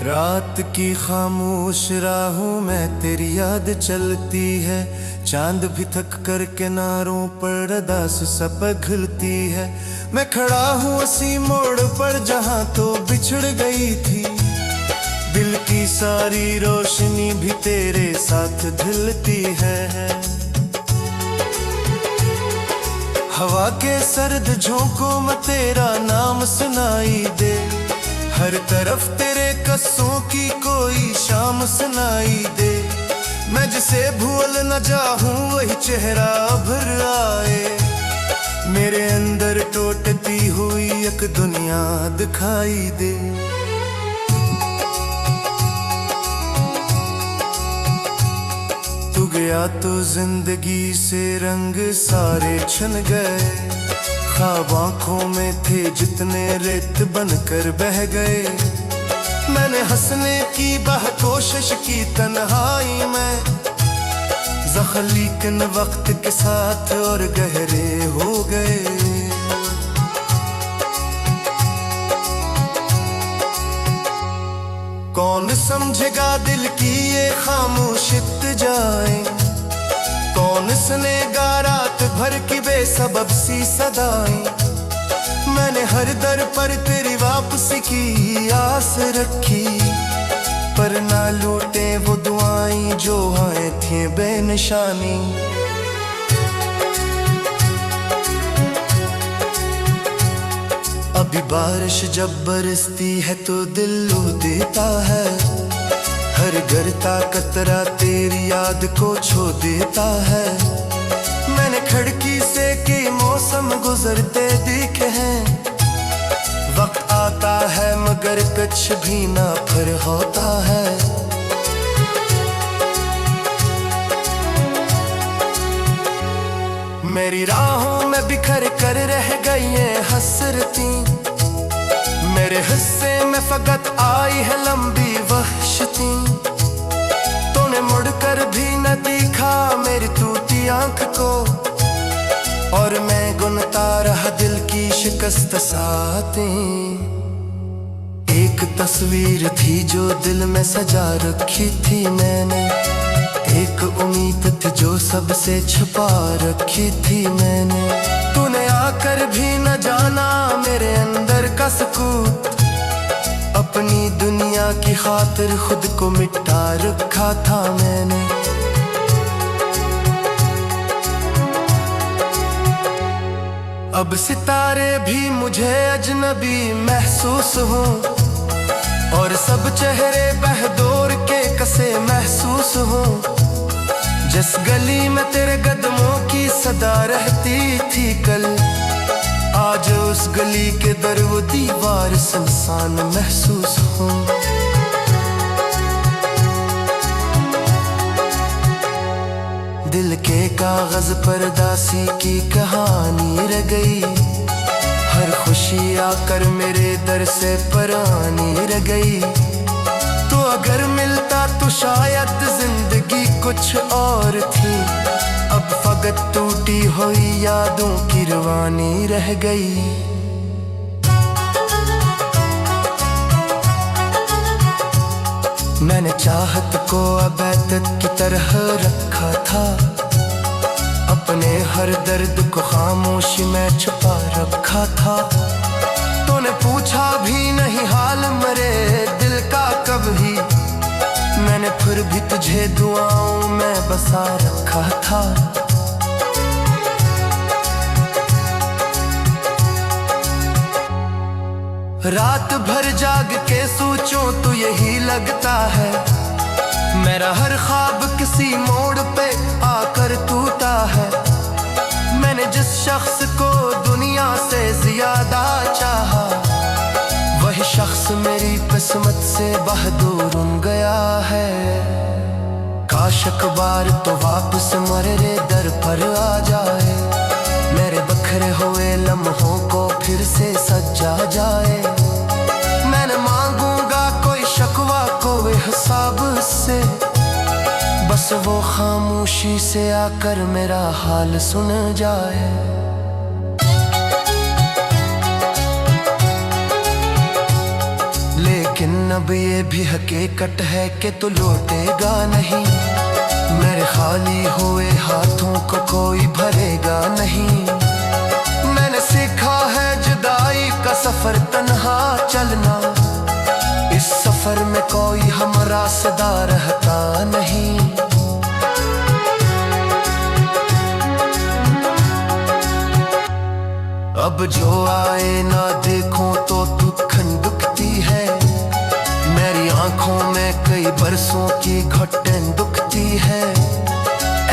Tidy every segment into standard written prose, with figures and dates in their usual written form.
रात की खामोश राहों में तेरी याद चलती है, चांद भी थक कर किनारों पर अदा से सा पिघलती है। मैं खड़ा हूँ उसी मोड़ पर जहाँ तो बिछड़ गई थी, दिल की सारी रोशनी भी तेरे साथ ढलती है। हवा के सर्द झोंकों में तेरा नाम सुनाई दे, हर तरफ तेरे कस्सों की कोई शाम सुनाई दे। मैं जिसे भूल न जाऊं वही चेहरा भर आए, मेरे अंदर टूटती हुई एक दुनिया दिखाई दे। तू गया तो जिंदगी से रंग सारे छन गए, ख्वाब आँखों में थे जितने रेत बनकर बह गए। मैंने हंसने की कोशिश की तन्हाई में, ज़ख्म लेकिन वक्त के साथ और गहरे हो गए। कौन समझेगा दिल की ये खामोशित जाए, कौन सुनेगा रात भर की बेसबब सी सदाएं। मैंने हर दर पर तेरी वापसी की आस रखी, पर ना लूटे वो दुआएं जो आए थी बेनिशानी। अभी बारिश जब बरसती है तो दिल लो देता है, हर गिरता कतरा तेरी याद को छो देता है। मैंने खिड़की से कई मौसम गुजरते देखे हैं, वक्त आता है मगर कुछ भी ना फिर होता है। मेरी राहों में बिखर कर रह गई है हसरती, मेरे हिस्से में फकत आई है लंबी वहशती। तूने मुड़कर भी न देखा मेरी टूटी आंख को, और मैं गुनता रहा दिल की शिकस्त साथें। एक तस्वीर थी जो दिल में सजा रखी थी मैंने, एक उम्मीद थी जो सबसे छुपा रखी थी मैंने। तूने आकर भी न जाना मेरे अंदर का सुकून, अपनी दुनिया की खातिर खुद को मिटा रखा था मैंने। अब सितारे भी मुझे अजनबी महसूस हो, और सब चेहरे बहदौर के कसे महसूस हो। जिस गली में तेरे कदमों की सदा रहती थी कल, आज उस गली के दर वो दीवार सुनसान महसूस हो। दिल के कागज पर दासी की कहानी रह गई, हर खुशी आकर मेरे दर से परानी रह गई। तो अगर मिलता तो शायद जिंदगी कुछ और थी, अब फकत टूटी हुई यादों की रवानी रह गई। मैंने चाहत को अबैदत की तरह रखा था, अपने हर दर्द को खामोशी में छुपा रखा था। तूने पूछा भी नहीं हाल मेरे दिल का कभी, मैंने फिर भी तुझे दुआओं में बसा रखा था। रात भर जाग के सोचूं तो यही लगता है, मेरा हर ख्वाब किसी मोड़ पे आकर टूटा है। मैंने जिस शख्स को दुनिया से ज्यादा चाहा, वही शख्स मेरी किस्मत से से बहादुर गया है। काश अखबार तो वापस मेरे दर पर आ जाए, मेरे बखरे हुए लम्हों को फिर से सजा जाए। मैंने मांगूंगा कोई शकवा कोई हिसाब से, बस वो खामोशी से आकर मेरा हाल सुन जाए। लेकिन अब ये भी हकीकत है कि तू लौटेगा नहीं, मेरे खाली हुए हाथों को कोई भरेगा नहीं। मैंने सीखा है जुदाई का सफर तन्हा चलना, इस सफर में कोई हमरा सदा रहता नहीं। अब जो आए ना देखूं तो दुखन दुखती है, मेरी आंखों में कई बरसों की घुटन दुखती है।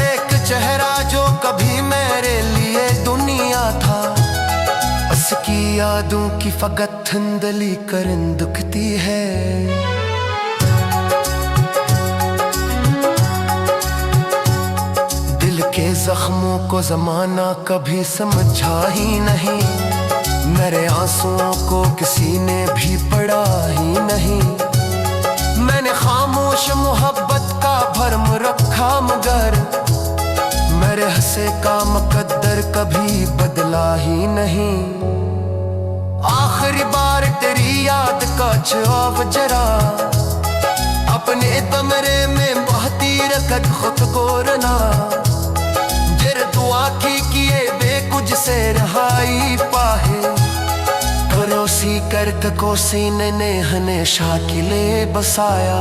एक चेहरा जो कभी मेरे लिए दुनिया था, उसकी यादों की फकत धुंधली करन दुखती है। दिल के जख्मों को जमाना कभी समझा ही नहीं, मेरे आंसुओं को किसी ने भी पढ़ा ही नहीं। मैंने खामोश मोहब्बत का भरम रखा, मगर मेरे हंसे का मुकद्दर कभी बदला ही नहीं। आखिरी बार तेरी याद का जवाब जरा, अपने कमरे में बहती रखत खुद को रना। जिर दुआ की किए बेकुछ से रहाई पाहे, परोसी कर को सीने ने हने शाकिले बसाया।